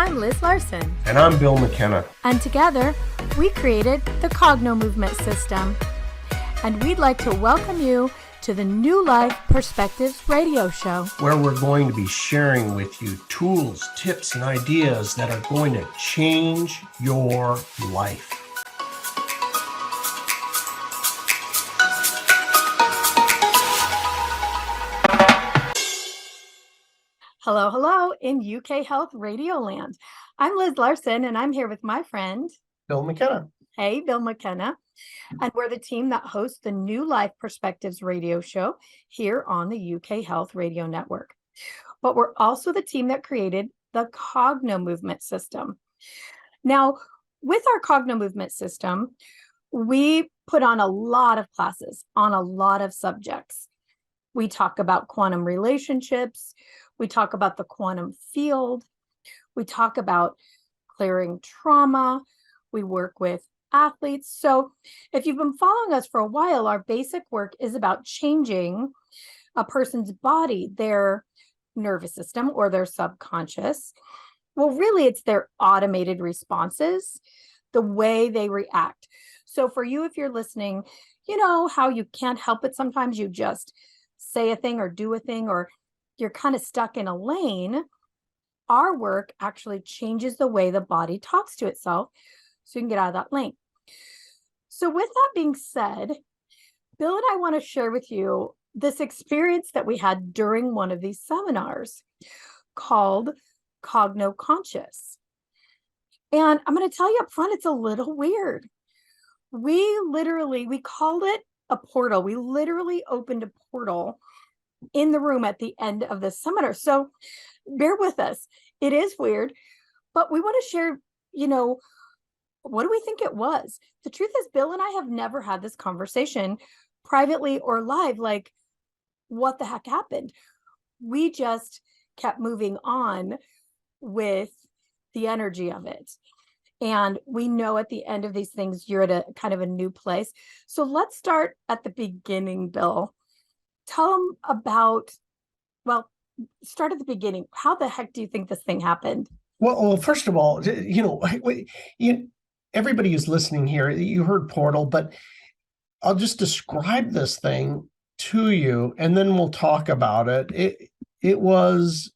I'm Liz Larson. And I'm Bill McKenna. And together, we created the Cognomovement system. And we'd like to welcome you to the New Life Perspectives radio show, where we're going to be sharing with you tools, tips, and ideas that are going to change your life. Hello, hello in UK Health Radio Land. I'm Liz Larson, and I'm here with my friend, Bill McKenna. Hey, Bill McKenna. And we're the team that hosts the New Life Perspectives radio show here on the UK Health Radio Network. But we're also the team that created the Cognomovement system. Now, with our Cognomovement system, we put on a lot of classes on a lot of subjects. We talk about quantum relationships. We talk about the quantum field. We talk about clearing trauma. We work with athletes. So if you've been following us for a while, our basic work is about changing a person's body, their nervous system or their subconscious. Well, really, it's their automated responses, the way they react. So for you, if you're listening, you know how you can't help it. Sometimes you just say a thing or do a thing, or you're kind of stuck in a lane. Our work actually changes the way the body talks to itself so you can get out of that lane. So with that being said, Bill and I want to share with you this experience that we had during one of these seminars called Cogno Conscious. And I'm going to tell you up front, it's a little weird. We called it a portal. We literally opened a portal in the room at the end of this seminar. So bear with us. It is weird, but we want to share, what do we think it was? The truth is, Bill and I have never had this conversation privately or live, like, what the heck happened? We just kept moving on with the energy of it. And we know at the end of these things, you're at a kind of a new place. So let's start at the beginning, Bill. Tell them about, start at the beginning. How the heck do you think this thing happened? Well, first of all, everybody who's listening here, you heard portal, but I'll just describe this thing to you, and then we'll talk about it. It was,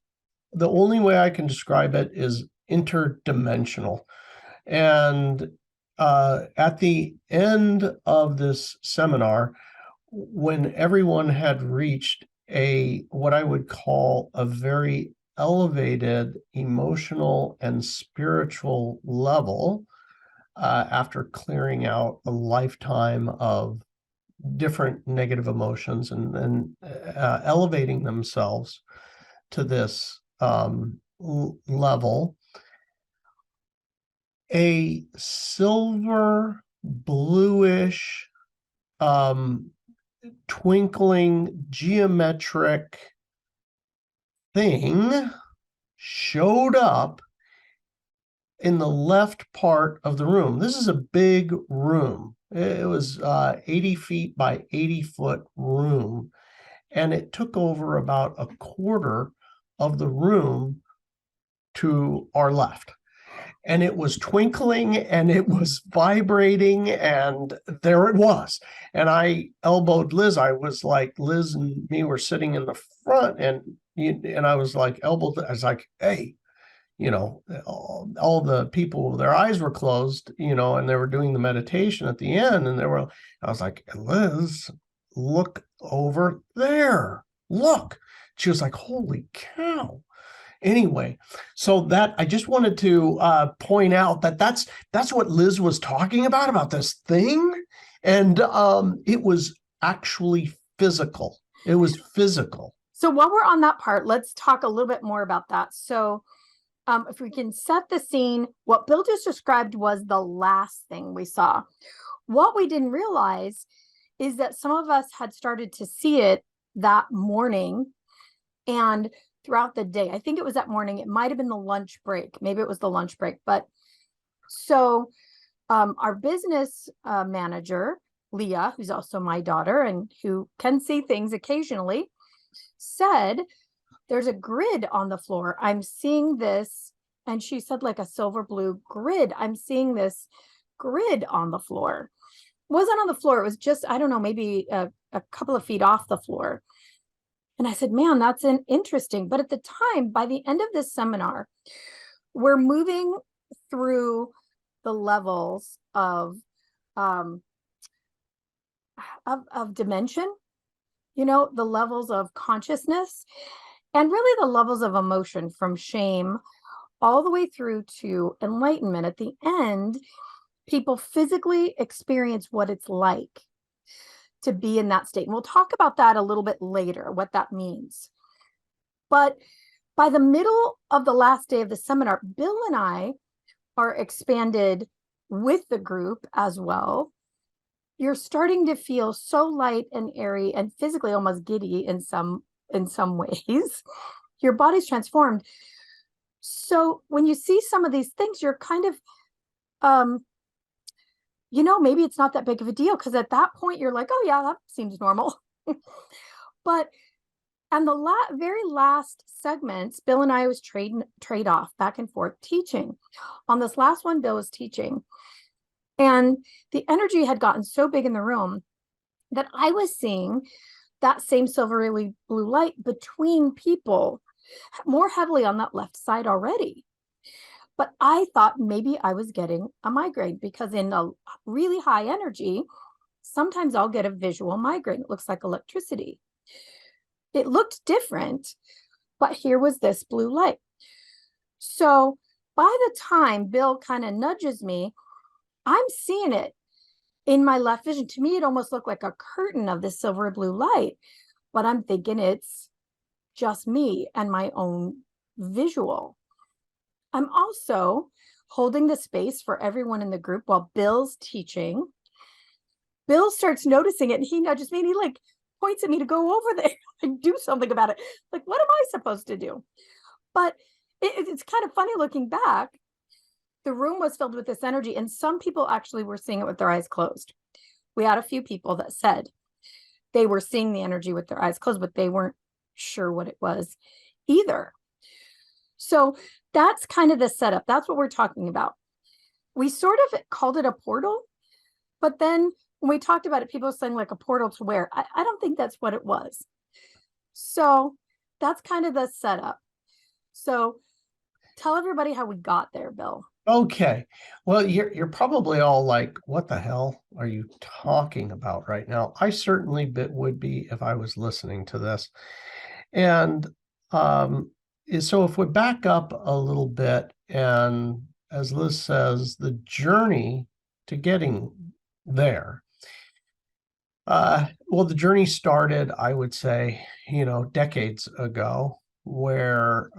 the only way I can describe it is interdimensional. And at the end of this seminar, when everyone had reached what I would call a very elevated emotional and spiritual level, after clearing out a lifetime of different negative emotions and elevating themselves to this level, a silver bluish twinkling geometric thing showed up in the left part of the room. This is a big room. It was 80 feet by 80 foot room, and it took over about a quarter of the room to our left. And it was twinkling and it was vibrating, and there it was. And I elbowed Liz. I was like, Liz and me were sitting in the front, and I was like, I was like, hey, all the people, their eyes were closed, and they were doing the meditation at the end. And I was like, Liz, look over there. Look. She was like, holy cow. Anyway, so that I just wanted to point out that's what Liz was talking about this thing. And it was actually physical. It was physical. So while we're on that part, let's talk a little bit more about that. So if we can set the scene, what Bill just described was the last thing we saw. What we didn't realize is that some of us had started to see it that morning and throughout the day. I think it was that morning. It might have been the lunch break. Maybe it was the lunch break. But so our business manager, Leah, who's also my daughter and who can see things occasionally, said, there's a grid on the floor. I'm seeing this And she said, like a silver blue grid. I'm seeing this grid on the floor. It wasn't on the floor. It was just, I don't know, maybe a couple of feet off the floor. And I said, man, that's interesting. But at the time, by the end of this seminar, we're moving through the levels um, of dimension, the levels of consciousness, and really the levels of emotion, from shame all the way through to enlightenment. At the end, people physically experience what it's like to be in that state. And we'll talk about that a little bit later, what that means. But by the middle of the last day of the seminar, Bill and I are expanded with the group as well. You're starting to feel so light and airy and physically almost giddy in some ways. Your body's transformed. So when you see some of these things, you're kind of, maybe it's not that big of a deal, because at that point you're like, oh yeah, that seems normal. But and the very last segments, Bill and I was trade off back and forth teaching. On this last one, Bill was teaching. And the energy had gotten so big in the room that I was seeing that same silvery blue light between people, more heavily on that left side already. But I thought maybe I was getting a migraine, because in a really high energy, sometimes I'll get a visual migraine. It looks like electricity. It looked different, but here was this blue light. So by the time Bill kind of nudges me, I'm seeing it in my left vision. To me, it almost looked like a curtain of this silver blue light, but I'm thinking it's just me and my own visual. I'm also holding the space for everyone in the group while Bill's teaching. Bill starts noticing it, and he nudges me, and he points at me to go over there and do something about it. Like, what am I supposed to do? But it's kind of funny looking back. The room was filled with this energy, and some people actually were seeing it with their eyes closed. We had a few people that said they were seeing the energy with their eyes closed, but they weren't sure what it was either. So that's kind of the setup. That's what we're talking about. We sort of called it a portal, but then when we talked about it, people were saying like a portal to where? I don't think that's what it was. So that's kind of the setup. So tell everybody how we got there, Bill. Okay. Well, you're probably all like, what the hell are you talking about right now? I certainly would be if I was listening to this. And so if we back up a little bit, and as Liz says, the journey to getting there. Well, the journey started, I would say, decades ago, where,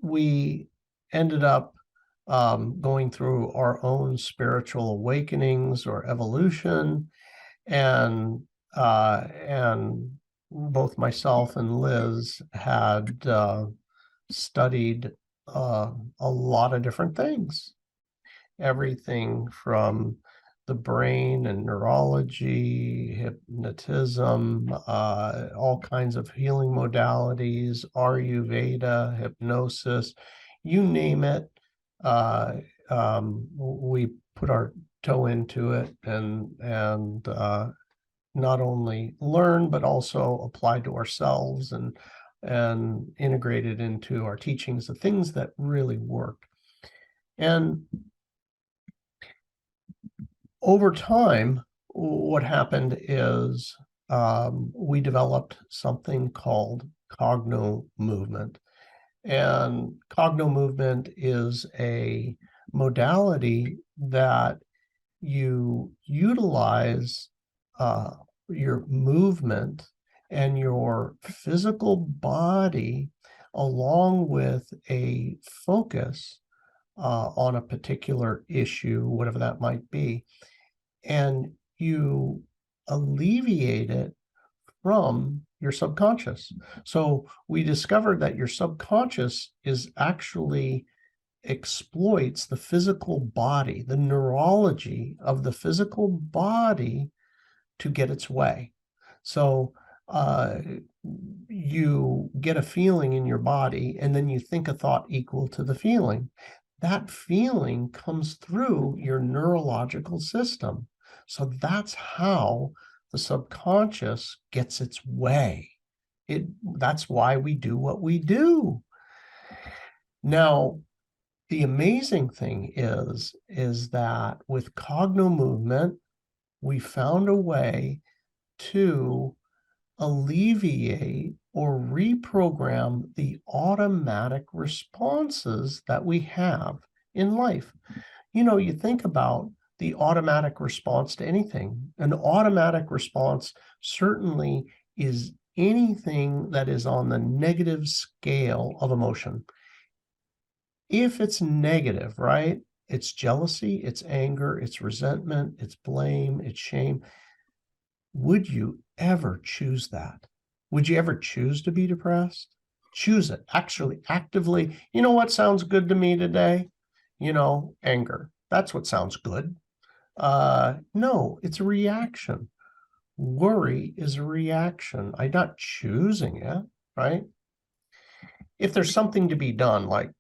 we ended up going through our own spiritual awakenings or evolution, and both myself and Liz had studied a lot of different things, everything from the brain and neurology, hypnotism, all kinds of healing modalities, Ayurveda, hypnosis, you name it. We put our toe into it and not only learn, but also applied to ourselves and integrated into our teachings, the things that really work. And over time, what happened is we developed something called Cogno Movement. And Cogno Movement is a modality that you utilize your movement and your physical body along with a focus on a particular issue, whatever that might be, and you alleviate it from your subconscious. So we discovered that your subconscious is actually exploits the physical body, the neurology of the physical body to get its way. So you get a feeling in your body, and then you think a thought equal to the feeling. That feeling comes through your neurological system. So that's how the subconscious gets its way. That's why we do what we do. Now, the amazing thing is that with Cognomovement, we found a way to alleviate or reprogram the automatic responses that we have in life. You think about the automatic response to anything. An automatic response certainly is anything that is on the negative scale of emotion. If it's negative, right? It's jealousy, it's anger, it's resentment, it's blame, it's shame. Would you ever choose that? Would you ever choose to be depressed? Choose it. Actually, actively. You know what sounds good to me today? Anger. That's what sounds good. No, it's a reaction. Worry is a reaction. I'm not choosing it, right? If there's something to be done, like,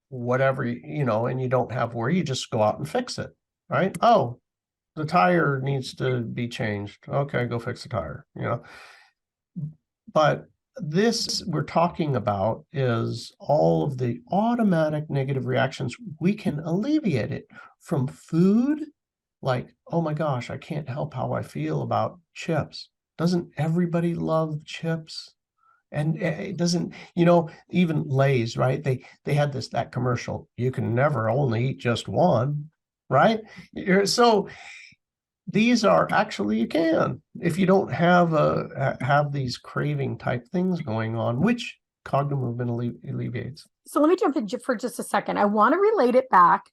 whatever, and you don't have worry, you just go out and fix it, right? Oh, the tire needs to be changed. Okay, go fix the tire, But this we're talking about is all of the automatic negative reactions. We can alleviate it from food, like, oh my gosh, I can't help how I feel about chips. Doesn't everybody love chips? And it doesn't, even Lay's, right? They had that commercial. You can never only eat just one, right? So these are actually, you can, if you don't have these craving type things going on, which Cognomovement alleviates. So let me jump in for just a second. I want to relate it back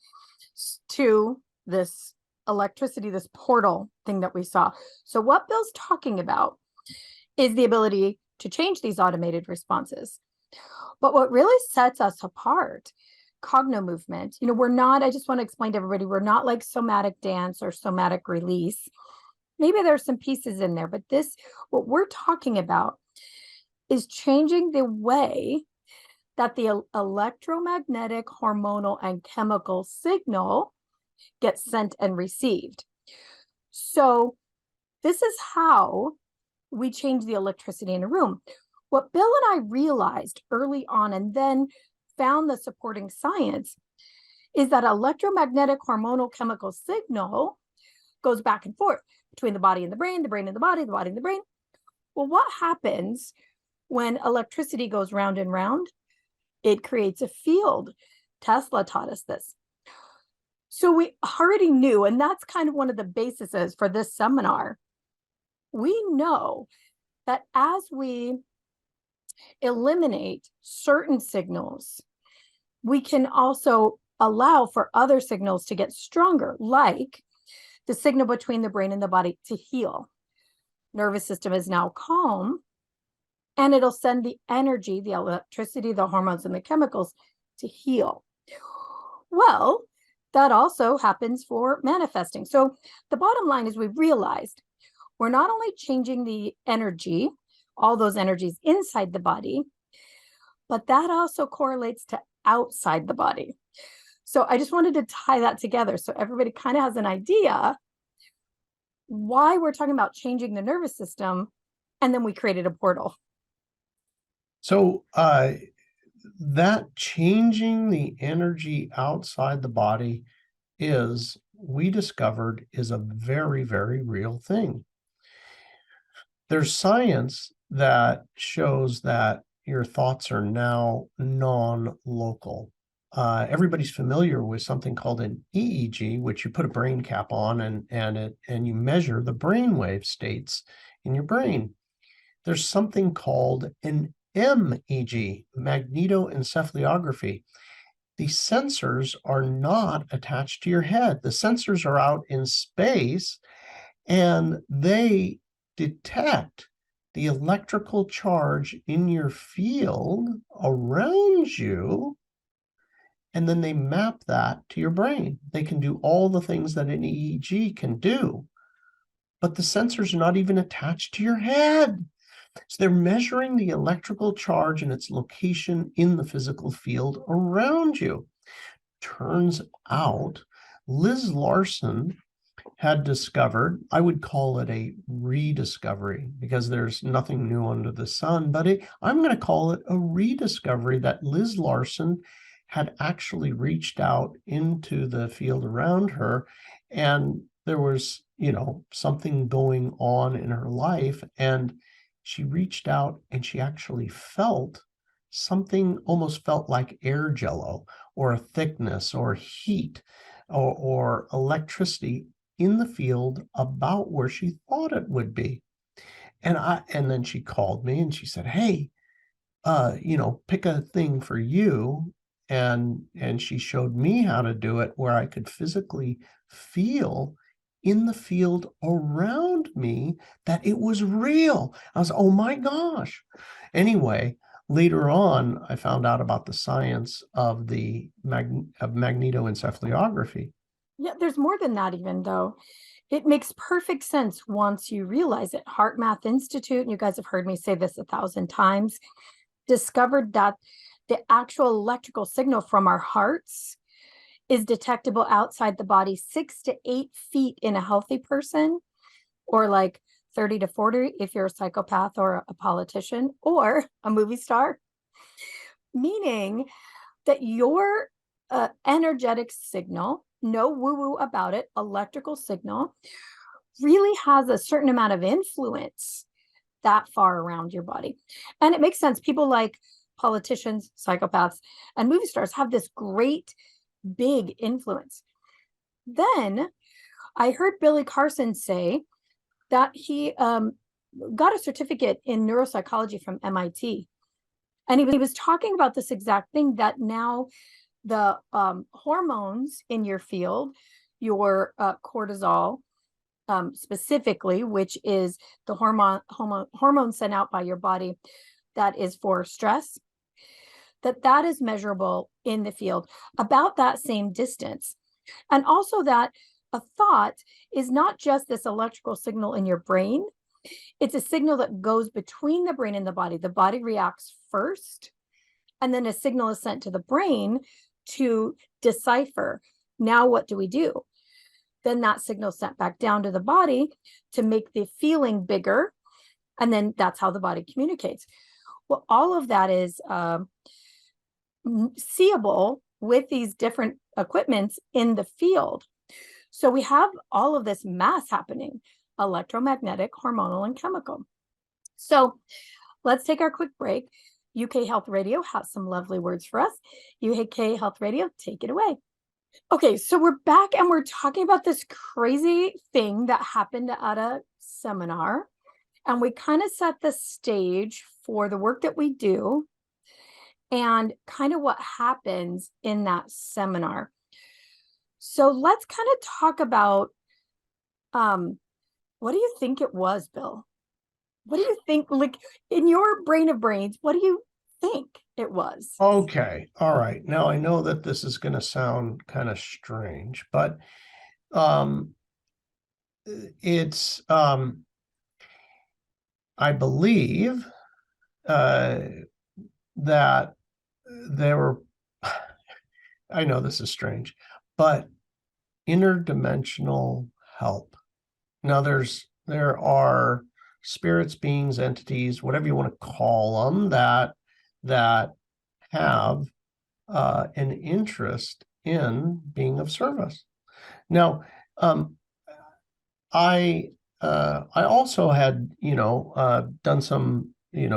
to this electricity, this portal thing that we saw. So what Bill's talking about is the ability to change these automated responses. But what really sets us apart, Cognomovement, we're not, I just want to explain to everybody, we're not like somatic dance or somatic release. Maybe there's some pieces in there, but what we're talking about is changing the way that the electromagnetic, hormonal, and chemical signal gets sent and received. So this is how we change the electricity in a room. What Bill and I realized early on, and then found the supporting science, is that electromagnetic, hormonal, chemical signal goes back and forth between the body and the brain and the body and the brain. Well, what happens when electricity goes round and round? It creates a field. Tesla taught us this. So we already knew, and that's kind of one of the bases for this seminar. We know that as we eliminate certain signals, we can also allow for other signals to get stronger, like the signal between the brain and the body to heal. Nervous system is now calm, and it'll send the energy, the electricity, the hormones, and the chemicals to heal. Well, that also happens for manifesting. So the bottom line is we've realized we're not only changing the energy, all those energies inside the body, but that also correlates to outside the body. So I just wanted to tie that together so everybody kind of has an idea why we're talking about changing the nervous system, and then we created a portal. So that changing the energy outside the body we discovered, is a very, very real thing. There's science that shows that your thoughts are now non-local. Everybody's familiar with something called an EEG, which you put a brain cap on and you measure the brainwave states in your brain. There's something called an MEG, magnetoencephalography. The sensors are not attached to your head. The sensors are out in space, and they detect the electrical charge in your field around you, and then they map that to your brain. They can do all the things that an EEG can do. but the sensors are not even attached to your head. So they're measuring the electrical charge and its location in the physical field around you. Turns out Liz Larson had discovered, I would call it a rediscovery because there's nothing new under the sun, but I'm going to call it a rediscovery that Liz Larson had actually reached out into the field around her, and there was, something going on in her life, and she reached out and she actually felt something, almost felt like air jello or a thickness or heat or electricity in the field about where she thought it would be. And then she called me and she said, hey, pick a thing for you. And she showed me how to do it where I could physically feel in the field around me that it was real. I was, oh my gosh. Anyway, later on, I found out about the science of magnetoencephalography. Yeah, there's more than that even though. It makes perfect sense once you realize it. Heart Math Institute, and you guys have heard me say this 1,000 times, discovered that the actual electrical signal from our hearts is detectable outside the body 6 to 8 feet in a healthy person, or like 30 to 40 if you're a psychopath or a politician or a movie star. Meaning that your energetic signal, no woo-woo about it, electrical signal, really has a certain amount of influence that far around your body. And it makes sense. People like politicians, psychopaths, and movie stars have this great big influence. Then I heard Billy Carson say that he got a certificate in neuropsychology from MIT. And he was talking about this exact thing, that now the hormones in your field, your cortisol specifically, which is the hormone sent out by your body that is for stress, that is measurable in the field about that same distance. And also that a thought is not just this electrical signal in your brain. It's a signal that goes between the brain and the body. The body reacts first, and then a signal is sent to the brain to decipher. Now, what do we do? Then that signal sent back down to the body to make the feeling bigger. And then that's how the body communicates. Well, all of that is seeable with these different equipments in the field. So we have all of this mass happening, electromagnetic, hormonal, and chemical. So let's take our quick break. UK Health Radio has some lovely words for us. UK Health Radio, take it away. Okay, so we're back and we're talking about this crazy thing that happened at a seminar. And we kind of set the stage for the work that we do and kind of what happens in that seminar. So let's kind of talk about, what do you think it was, Bill? What do you think, like in your brain of brains, what do you think it was? Okay. All right. Now I know that this is going to sound kind of strange, but it's, I believe that there were, I know this is strange, but interdimensional help. Now there are spirits, beings, entities, whatever you want to call them, that have an interest in being of service. Now, I also had done some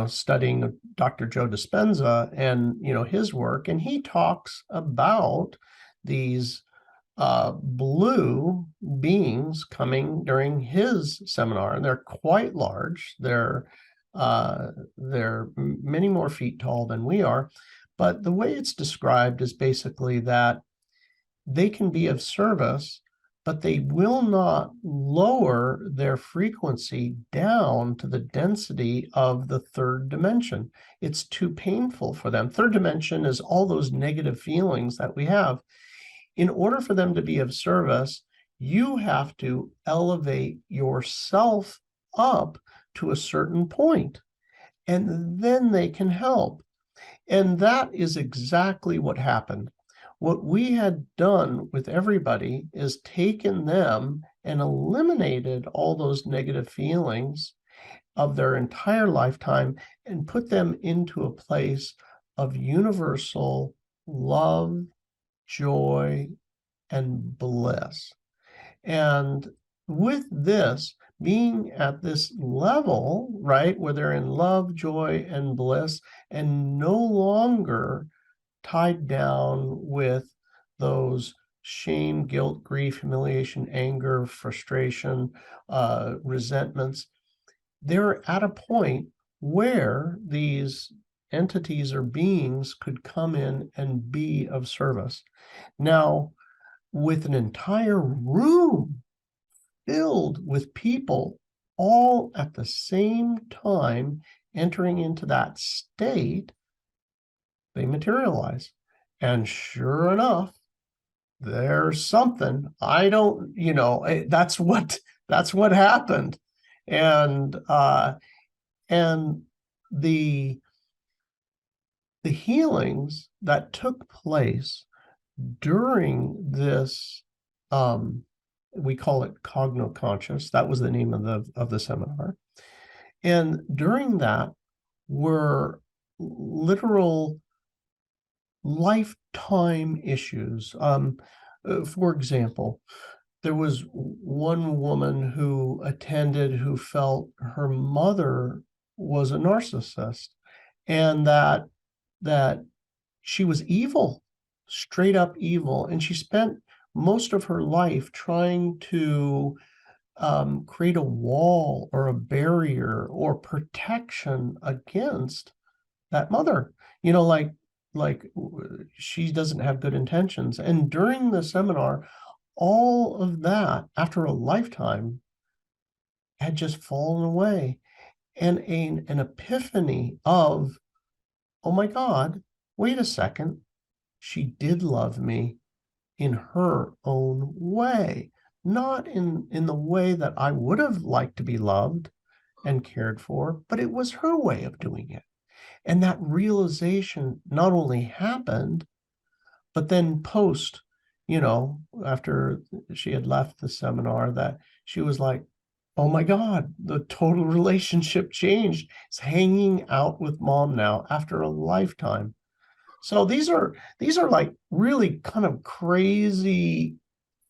studying of Dr. Joe Dispenza and his work, and he talks about these blue beings coming during his seminar, and they're quite large. They're many more feet tall than we are, but the way it's described is basically that they can be of service, but they will not lower their frequency down to the density of the third dimension. It's too painful for them. Third dimension is all those negative feelings that we have. In order for them to be of service, You have to elevate yourself up to a certain point, and then they can help. And that is exactly what happened. What we had done with everybody is taken them and eliminated all those negative feelings of their entire lifetime and put them into a place of universal love, joy, and bliss. And with this, being at this level, right, where they're in love, joy, and bliss, and no longer tied down with those shame, guilt, grief, humiliation, anger, frustration, resentments, they're at a point where these entities or beings could come in and be of service. Now, with an entire room filled with people all at the same time entering into that state, they materialize. And sure enough, there's something. I don't, that's what happened. And and the healings that took place during this, we call it Cogno Conscious. That was the name of the seminar. And during that were literal lifetime issues. For example, there was one woman who attended who felt her mother was a narcissist, and that she was evil, straight up evil. And she spent most of her life trying to create a wall or a barrier or protection against that mother, like she doesn't have good intentions. And during the seminar, all of that, after a lifetime, had just fallen away. And an epiphany of, oh my God, wait a second, she did love me in her own way, not in the way that I would have liked to be loved and cared for, but it was her way of doing it. And that realization not only happened, but then after she had left the seminar, that she was like, oh my God, the total relationship changed. It's hanging out with mom now after a lifetime. So these are like really kind of crazy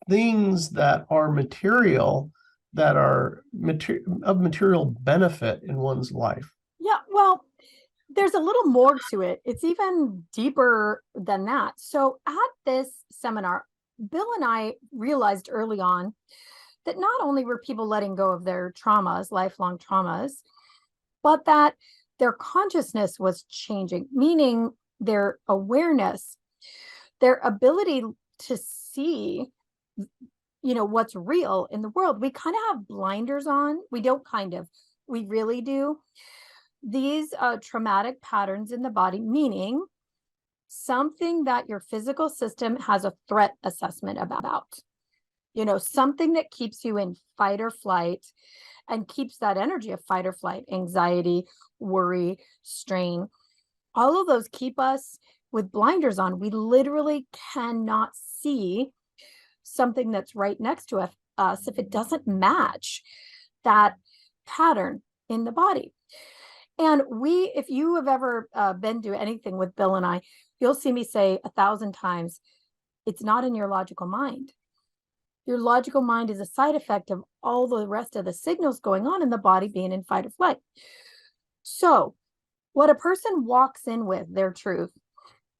things that are material, that are of material benefit in one's life. Yeah, well, there's a little more to it. It's even deeper than that. So at this seminar, Bill and I realized early on that not only were people letting go of their traumas, lifelong traumas, but that their consciousness was changing, meaning their awareness, their ability to see, what's real in the world. We kind of have blinders on. We don't kind of, we really do. These traumatic patterns in the body, meaning something that your physical system has a threat assessment about, something that keeps you in fight or flight and keeps that energy of fight or flight, anxiety, worry, strain. All of those keep us with blinders on. We literally cannot see something that's right next to us if it doesn't match that pattern in the body. And if you have ever been to anything with Bill and I, you'll see me say 1,000 times, it's not in your logical mind. Your logical mind is a side effect of all the rest of the signals going on in the body being in fight or flight. So what a person walks in with, their truth,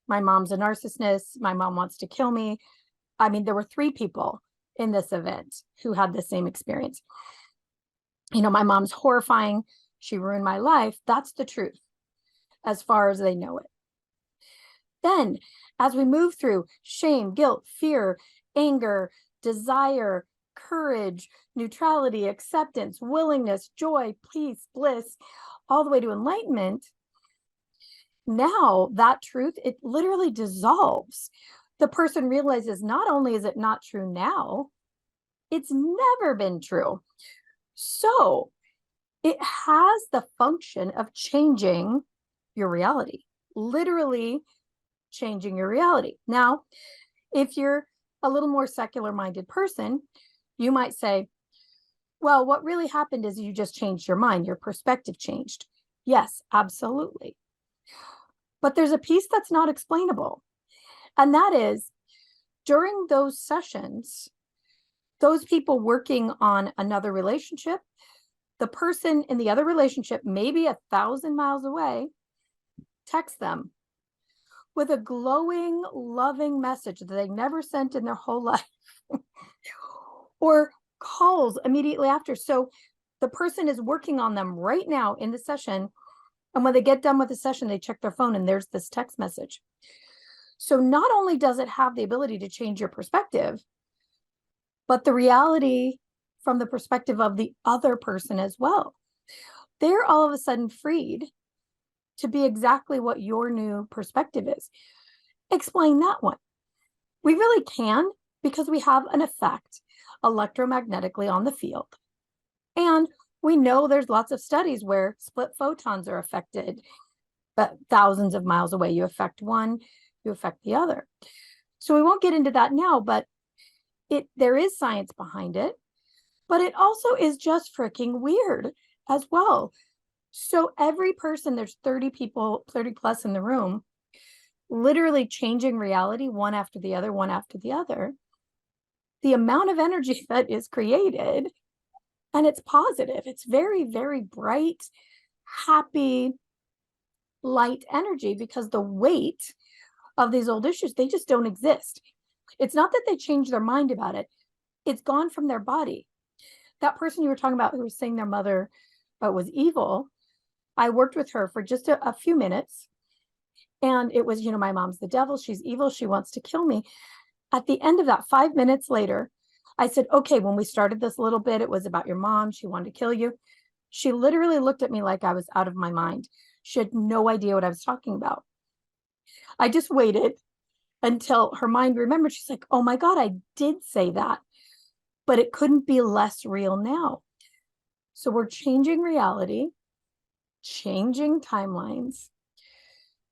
my mom's a narcissist, my mom wants to kill me. I mean, there were 3 people in this event who had the same experience. My mom's horrifying. She ruined my life. That's the truth, as far as they know it. Then, as we move through shame, guilt, fear, anger, desire, courage, neutrality, acceptance, willingness, joy, peace, bliss, all the way to enlightenment, now that truth, it literally dissolves. The person realizes not only is it not true now, It's never been true. So it has the function of changing your reality, literally changing your reality. Now, if you're a little more secular minded person, you might say, well, what really happened is you just changed your mind, your perspective changed. Yes, absolutely. But there's a piece that's not explainable. And that is during those sessions, those people working on another relationship, the person in the other relationship, maybe 1,000 miles away, text them with a glowing, loving message that they never sent in their whole life, or calls immediately after. So the person is working on them right now in the session. And when they get done with the session, they check their phone and there's this text message. So not only does it have the ability to change your perspective, but the reality from the perspective of the other person as well. They're all of a sudden freed to be exactly what your new perspective is. Explain that one. We really can, because we have an effect electromagnetically on the field. And we know there's lots of studies where split photons are affected, but thousands of miles away. You affect one, you affect the other. So we won't get into that now, but there is science behind it, but it also is just freaking weird as well. So every person, there's 30 people, 30 plus in the room, literally changing reality one after the other, one after the other. The amount of energy that is created, and it's positive. It's very, very bright, happy, light energy, because the weight of these old issues, they just don't exist. It's not that they changed their mind about it. It's gone from their body. That person you were talking about who was saying their mother was evil, I worked with her for just a few minutes. And it was, my mom's the devil. She's evil. She wants to kill me. At the end of that, 5 minutes later, I said, okay, when we started this little bit, it was about your mom. She wanted to kill you. She literally looked at me like I was out of my mind. She had no idea what I was talking about. I just waited until her mind remembered. She's like, oh my God, I did say that, but it couldn't be less real now. So we're changing reality, changing timelines,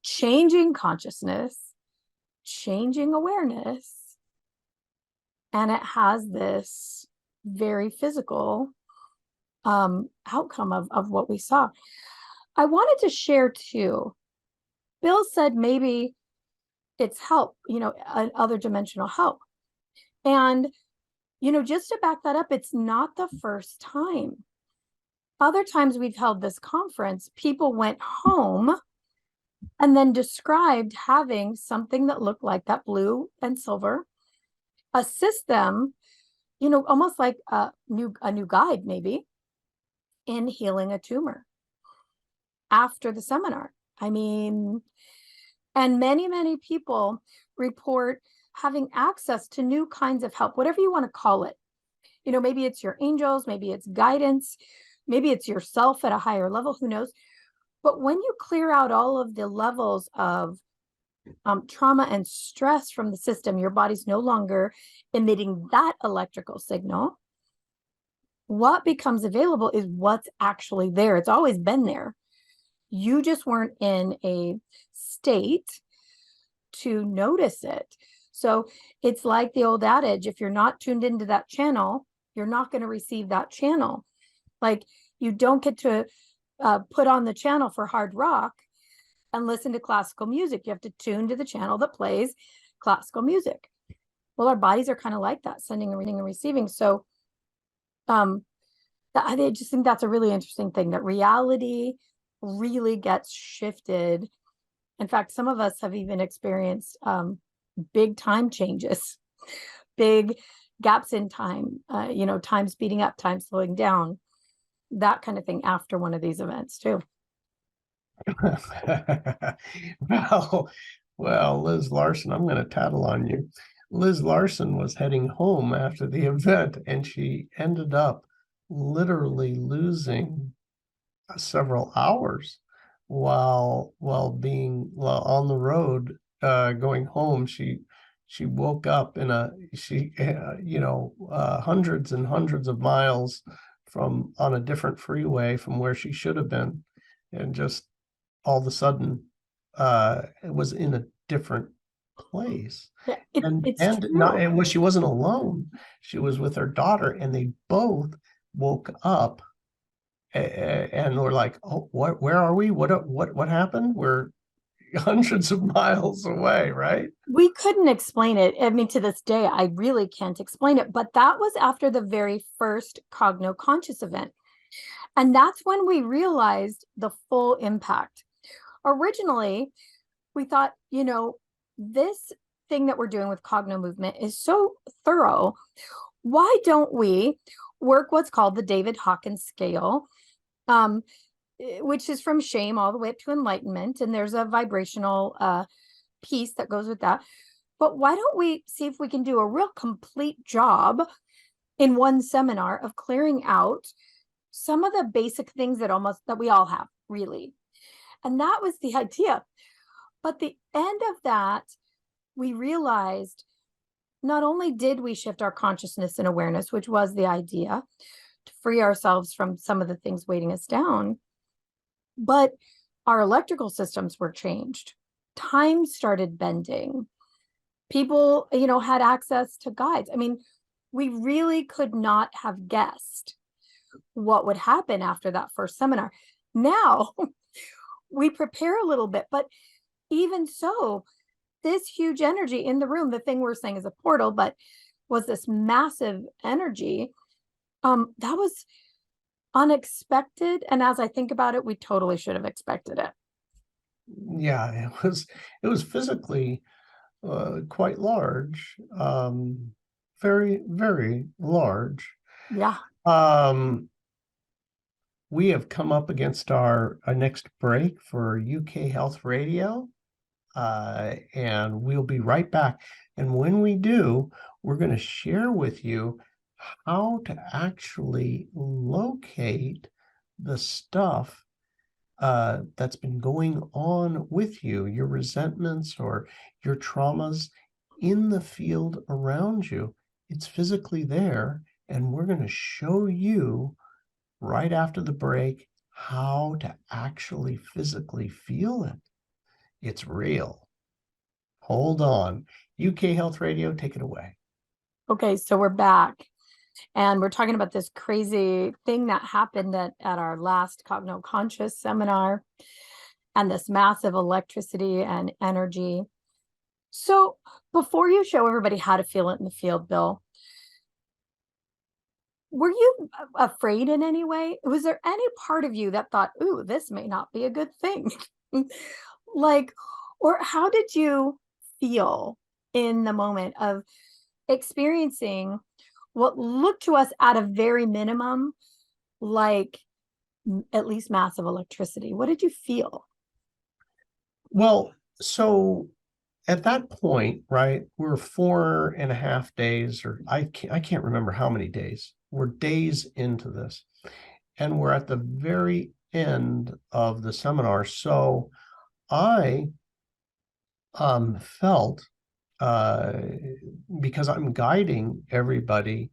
changing consciousness, changing awareness. And it has this very physical outcome of what we saw. I wanted to share too. Bill said maybe it's help, other dimensional help. And, just to back that up, it's not the first time. Other times we've held this conference, people went home and then described having something that looked like that blue and silver assist them, almost like a new guide maybe, in healing a tumor after the seminar. I mean, and many, many people report having access to new kinds of help, whatever you want to call it. Maybe it's your angels, maybe it's guidance, maybe it's yourself at a higher level, who knows? But when you clear out all of the levels of trauma and stress from the system, your body's no longer emitting that electrical signal. What becomes available is what's actually there. It's always been there. You just weren't in a state to notice it. So it's like the old adage, if you're not tuned into that channel, you're not going to receive that channel. Like you don't get to put on the channel for hard rock and listen to classical music. You have to tune to the channel that plays classical music. Well, our bodies are kind of like that, sending and reading and receiving. So I just think that's a really interesting thing, that reality really gets shifted. In fact, some of us have even experienced big time changes, big gaps in time, time speeding up, time slowing down, that kind of thing after one of these events too. Well, Liz Larson, I'm going to tattle on you. Liz Larson was heading home after the event, and she ended up literally losing several hours while on the road going home. She she woke up in hundreds and hundreds of miles from on a different freeway from where she should have been, and just all of a sudden it was in a different place. Yeah, and it's and not true. and she wasn't alone. She was with her daughter, and they both woke up and were like, oh, where are we? What happened? We're hundreds of miles away, right? We couldn't explain it. I mean, to this day, I really can't explain it. But that was after the very first Cogno Conscious event. And that's when we realized the full impact. Originally, we thought, this thing that we're doing with Cogno Movement is so thorough. Why don't we work what's called the David Hawkins scale, which is from shame all the way up to enlightenment. And there's a vibrational piece that goes with that. But why don't we see if we can do a real complete job in one seminar of clearing out some of the basic things that we all have, really. And that was the idea. But the end of that, we realized not only did we shift our consciousness and awareness, which was the idea, to free ourselves from some of the things weighting us down, but our electrical systems were changed. Time started bending. People, had access to guides. I mean, we really could not have guessed what would happen after that first seminar. Now we prepare a little bit, but even so, this huge energy in the room, the thing we're saying is a portal, but was this massive energy that was unexpected. And as I think about it, we totally should have expected it. Yeah, it was physically quite large, very, very large. Yeah. We have come up against our next break for UK Health Radio, and we'll be right back. And when we do, we're going to share with you how to actually locate the stuff that's been going on with you, your resentments or your traumas in the field around you. It's physically there, and we're going to show you right after the break how to actually physically feel it. It's real. Hold on. UK Health Radio, take it away. Okay, so we're back. And we're talking about this crazy thing that happened at our last Cogno Conscious seminar, and this massive electricity and energy. So before you show everybody how to feel it in the field, Bill, were you afraid in any way? Was there any part of you that thought, ooh, this may not be a good thing? Or how did you feel in the moment of experiencing what looked to us at a very minimum, like at least massive electricity? What did you feel? Well, so at that point, right, we're 4.5 days, or I can't remember how many days. We're days into this, and we're at the very end of the seminar. So I felt, because I'm guiding everybody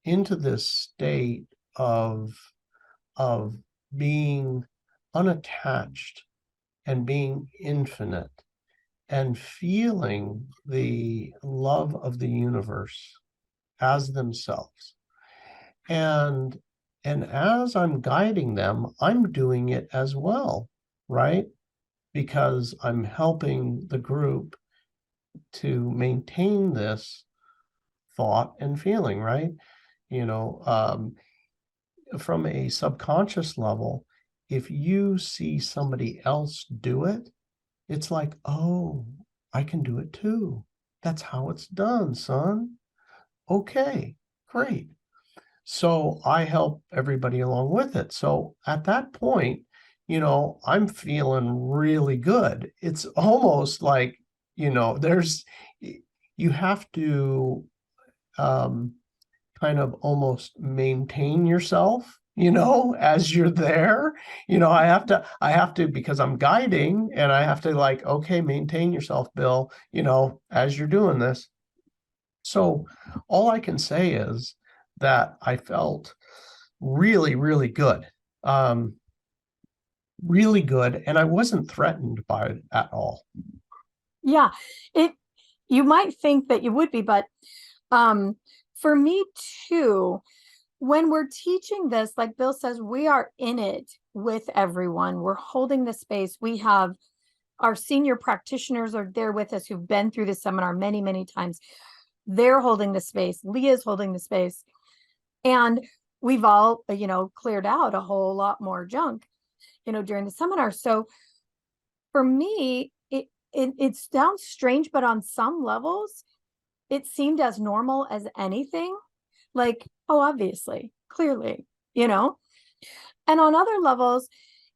into this state of being unattached and being infinite and feeling the love of the universe as themselves. And as I'm guiding them, I'm doing it as well, right? Because I'm helping the group to maintain this thought and feeling, right? From a subconscious level, if you see somebody else do it, it's like, oh, I can do it too. That's how it's done, son. Okay, great. So I help everybody along with it. So at that point, I'm feeling really good. It's almost like, you have to kind of almost maintain yourself as you're there. I have to, because I'm guiding, and I have to, like, okay, maintain yourself, Bill, as you're doing this. So all I can say is that I felt really, really good. Really good. And I wasn't threatened by it at all. Yeah, it you might think that you would be, but for me too, when we're teaching this, like Bill says, we are in it with everyone. We're holding the space. We have our senior practitioners are there with us who've been through the seminar many, many times. They're holding the space. Leah's holding the space. And we've all, cleared out a whole lot more junk, during the seminar. So for me, it sounds strange, but on some levels, it seemed as normal as anything. Like, oh, obviously, clearly, And on other levels,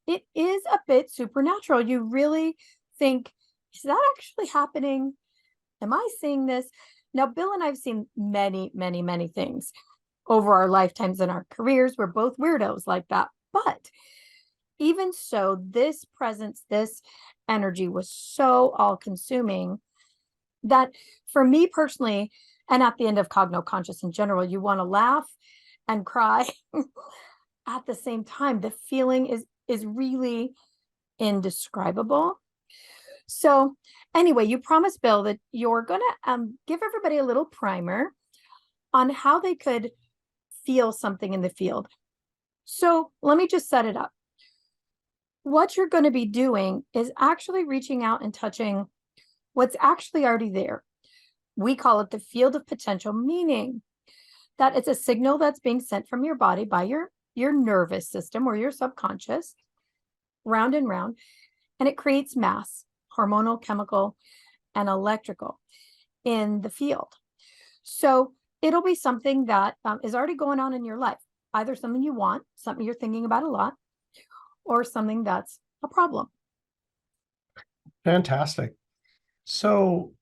it is a bit supernatural. You really think, is that actually happening? Am I seeing this? Now, Bill and I have seen many, many, many things over our lifetimes and our careers. We're both weirdos like that. But even so, this presence, this energy was so all consuming that for me personally, and at the end of Cogno Conscious in general, you want to laugh and cry at the same time. The feeling is really indescribable. So anyway, you promised, Bill, that you're going to give everybody a little primer on how they could feel something in the field. So let me just set it up. What you're going to be doing is actually reaching out and touching what's actually already there. We call it the field of potential, meaning that it's a signal that's being sent from your body by your nervous system or your subconscious, round and round, and it creates mass, hormonal, chemical, and electrical in the field. So it'll be something that is already going on in your life, either something you want, something you're thinking about a lot, or something that's a problem. Fantastic. So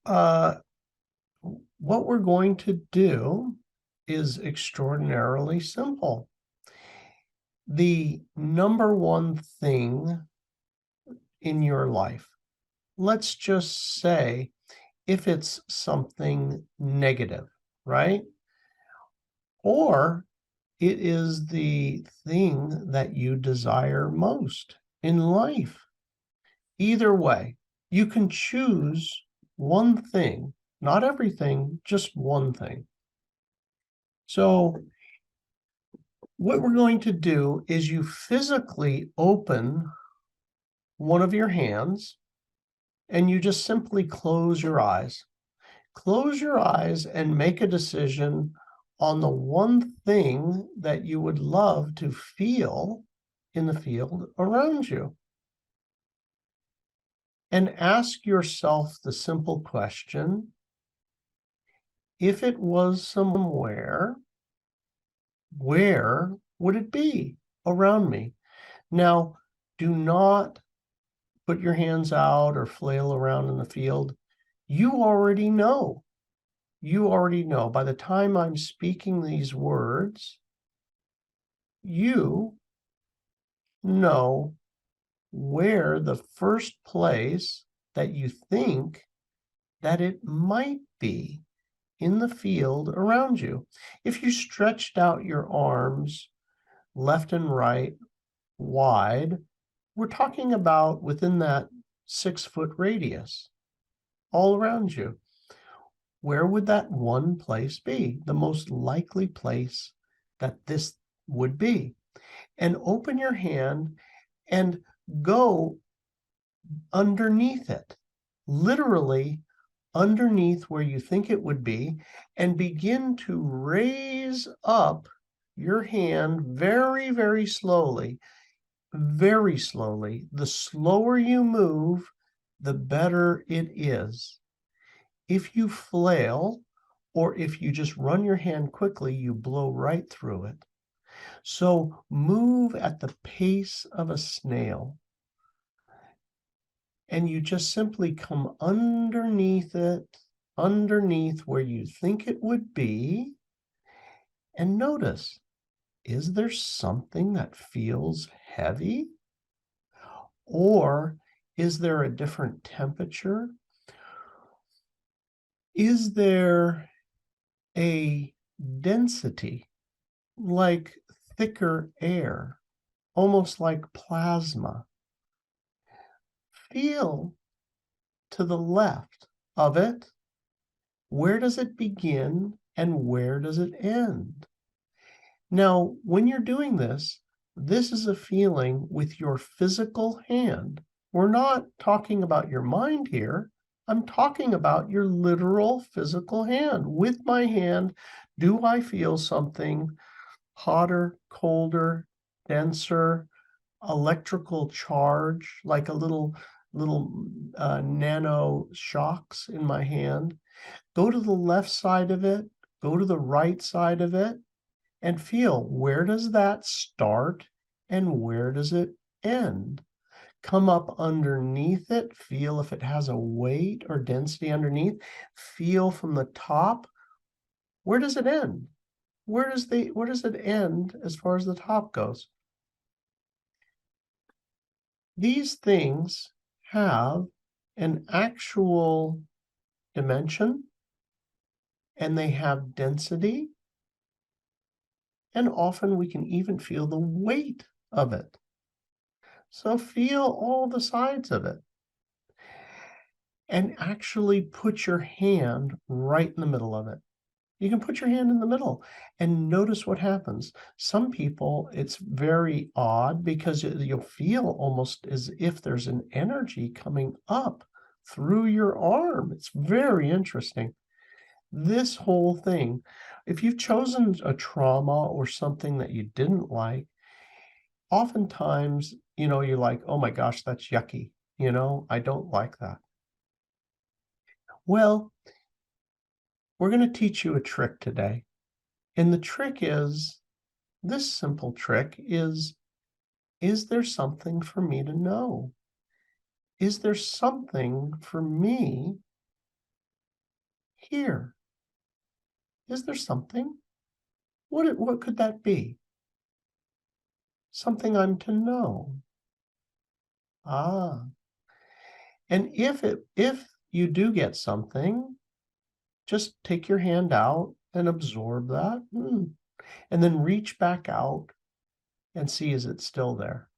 what we're going to do is extraordinarily simple. The number one thing in your life, let's just say, if it's something negative, right? Or it is the thing that you desire most in life. Either way, you can choose one thing, not everything, just one thing. So what we're going to do is you physically open one of your hands and you just simply close your eyes. Close your eyes and make a decision on the one thing that you would love to feel in the field around you. And ask yourself the simple question, if it was somewhere, where would it be around me? Now, do not put your hands out or flail around in the field. You already know. You already know. By the time I'm speaking these words, you know where the first place that you think that it might be in the field around you. If you stretched out your arms left and right wide, we're talking about within that 6-foot radius all around you. Where would that one place be? The most likely place that this would be. And open your hand and go underneath it, literally underneath where you think it would be, and begin to raise up your hand very, very slowly, very slowly. The slower you move, the better it is. If you flail, or if you just run your hand quickly, you blow right through it. So move at the pace of a snail. And you just simply come underneath it, underneath where you think it would be, and notice is there something that feels heavy? Or is there a different temperature? Is there a density, like thicker air, almost like plasma? Feel to the left of it. Where does it begin and where does it end? Now, when you're doing this, this is a feeling with your physical hand. We're not talking about your mind here. I'm talking about your literal physical hand. With my hand, do I feel something hotter, colder, denser, electrical charge, like a little nano shocks in my hand? Go to the left side of it, go to the right side of it, and feel, where does that start and where does it end? Come up underneath it, feel if it has a weight or density underneath. Feel from the top, where does it end? Where does it end as far as the top goes? These things have an actual dimension, and they have density, and often we can even feel the weight of it. So feel all the sides of it, and actually put your hand right in the middle of it. You can put your hand in the middle and notice what happens. Some people, it's very odd because you'll feel almost as if there's an energy coming up through your arm. It's very interesting. This whole thing, if you've chosen a trauma or something that you didn't like, oftentimes, you're like, oh my gosh, that's yucky. I don't like that. Well, we're going to teach you a trick today. And the trick is, this simple trick is there something for me to know? Is there something for me here? Is there something? What could that be? Something I'm to know. And if you do get something, just take your hand out and absorb that, and then reach back out and see, is it still there?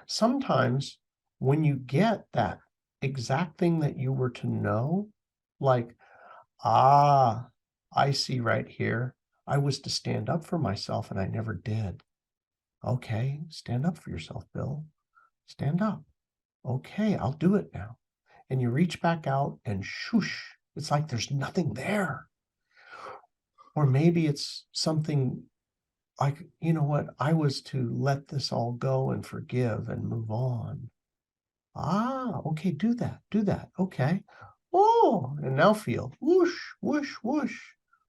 Sometimes when you get that exact thing that you were to know, like, I see right here, I was to stand up for myself and I never did. Okay, stand up for yourself, Bill. Stand up. Okay, I'll do it now. And you reach back out and shoosh, it's like there's nothing there. Or maybe it's something like, you know what, I was to let this all go and forgive and move on. Okay, do that. Okay. Oh, and now feel whoosh, whoosh, whoosh.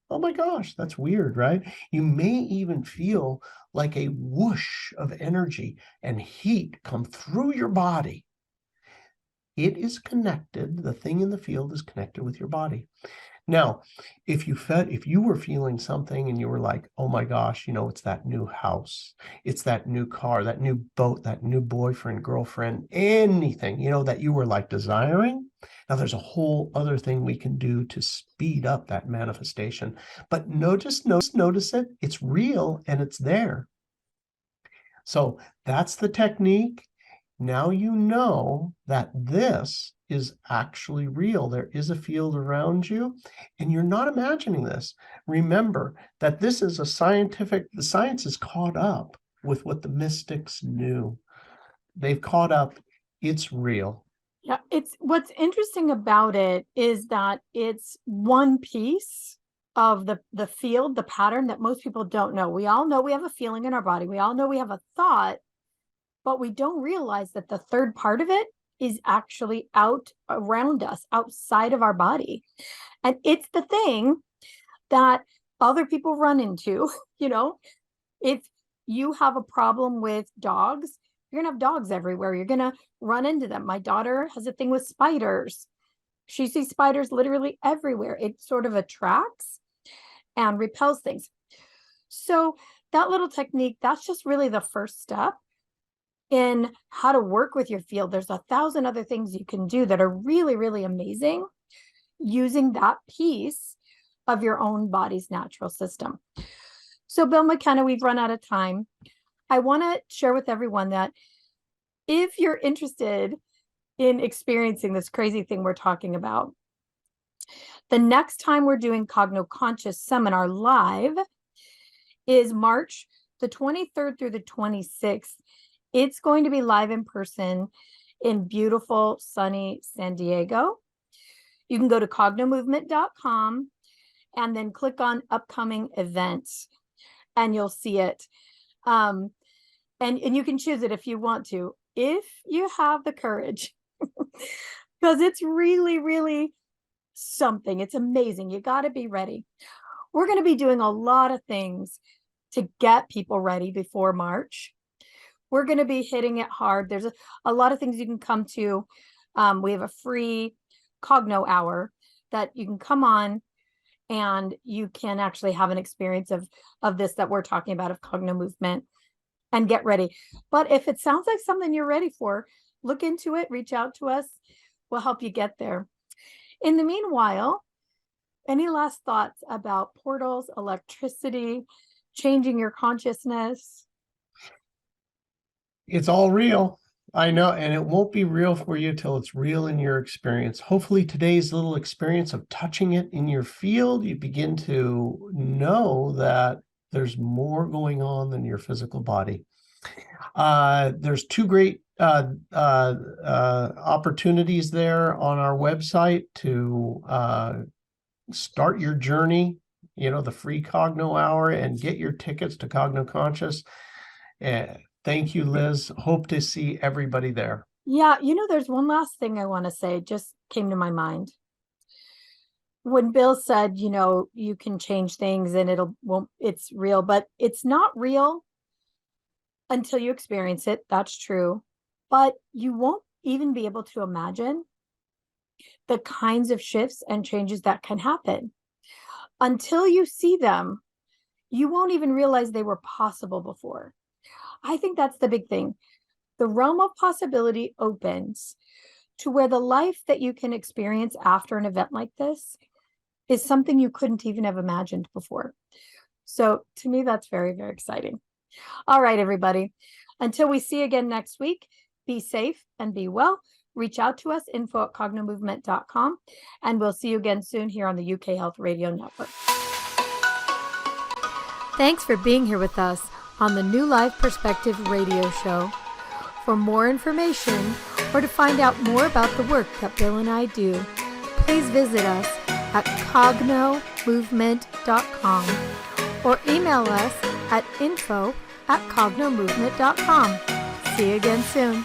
Oh my gosh, that's weird, right? You may even feel like a whoosh of energy and heat come through your body. It is connected. The thing in the field is connected with your body. Now, if you were feeling something and you were like, oh my gosh, it's that new house, it's that new car, that new boat, that new boyfriend, girlfriend, anything, that you were like desiring. Now there's a whole other thing we can do to speed up that manifestation, but notice it, it's real and it's there. So that's the technique. Now you know that this is actually real. There is a field around you, and you're not imagining this. Remember that this is the science is caught up with what the mystics knew. They've caught up. It's real. Yeah, what's interesting about it is that it's one piece of the field, the pattern that most people don't know. We all know we have a feeling in our body. We all know we have a thought, but we don't realize that the third part of it is actually out around us, outside of our body. And it's the thing that other people run into. If you have a problem with dogs, you're going to have dogs everywhere. You're going to run into them. My daughter has a thing with spiders. She sees spiders literally everywhere. It sort of attracts and repels things. So that little technique, that's just really the first step in how to work with your field. There's 1,000 other things you can do that are really, really amazing using that piece of your own body's natural system. So Bill McKenna, we've run out of time. I want to share with everyone that if you're interested in experiencing this crazy thing we're talking about, the next time we're doing Cogno Conscious Seminar live is March the 23rd through the 26th. It's going to be live in person in beautiful, sunny San Diego. You can go to cognomovement.com and then click on upcoming events and you'll see it. And you can choose it if you want to, if you have the courage, because it's really, really something. It's amazing. You got to be ready. We're going to be doing a lot of things to get people ready before March. We're going to be hitting it hard. There's a lot of things you can come to. We have a free Cogno Hour that you can come on and you can actually have an experience of this that we're talking about, of Cognomovement, and get ready. But if it sounds like something you're ready for, look into it, reach out to us. We'll help you get there. In the meanwhile, any last thoughts about portals, electricity, changing your consciousness? It's all real. I know, and it won't be real for you till it's real in your experience. Hopefully today's little experience of touching it in your field, you begin to know that there's more going on than your physical body. There's two great opportunities there on our website to start your journey, the free Cogno Hour, and get your tickets to Cogno Conscious. Thank you, Liz. Hope to see everybody there. Yeah, there's one last thing I want to say, just came to my mind. When Bill said, you can change things and it's real, but it's not real until you experience it. That's true. But you won't even be able to imagine the kinds of shifts and changes that can happen. Until you see them, you won't even realize they were possible before. I think that's the big thing. The realm of possibility opens to where the life that you can experience after an event like this is something you couldn't even have imagined before. So to me, that's very, very exciting. All right, everybody. Until we see you again next week, be safe and be well. Reach out to us, info@cognomovement.com, and we'll see you again soon here on the UK Health Radio Network. Thanks for being here with us on the New Life Perspective radio show. For more information or to find out more about the work that Bill and I do, please visit us at cognomovement.com or email us at info@cognomovement.com. See you again soon.